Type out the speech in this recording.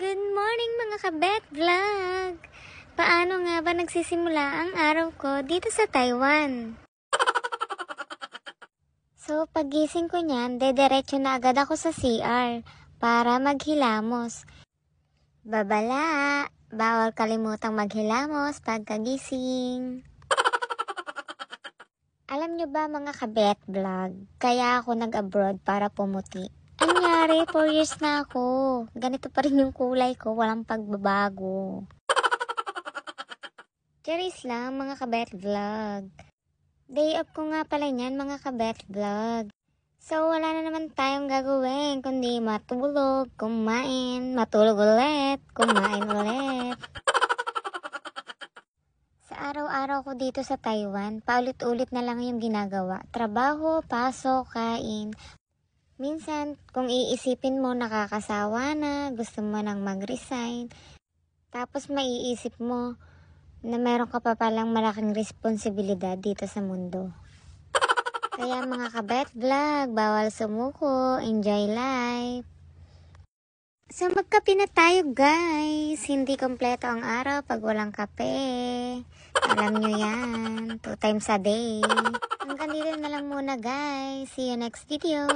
Good morning mga kabet vlog! Paano nga ba nagsisimula ang araw ko dito sa Taiwan? So pagising ko niyan, dediretso na agad ako sa CR para maghilamos. Babala! Bawal kalimutang maghilamos pagkagising. Alam nyo ba mga kabet vlog, kaya ako nag-abroad para pumuti. Anyari, 4 years na ako. Ganito pa rin yung kulay ko, walang pagbabago. Charis lang mga kabet vlog. Day off ko nga pala niyan mga kabet vlog. So wala na naman tayong gagawin kundi matulog, kumain, matulog ulit, kumain ulit. Sa araw-araw ko dito sa Taiwan, paulit-ulit na lang yung ginagawa. Trabaho, pasok, kain. Minsan, kung iisipin mo nakakasawa na, gusto mo nang mag-resign, tapos maiisip mo na meron ka pa palang malaking responsibilidad dito sa mundo. Kaya mga kabet vlog, bawal sumuko, enjoy life. So magkape na tayo guys, hindi kompleto ang araw pag walang kape. Alam nyo yan, 2 times a day. Hanggang dito na lang muna guys, see you next video.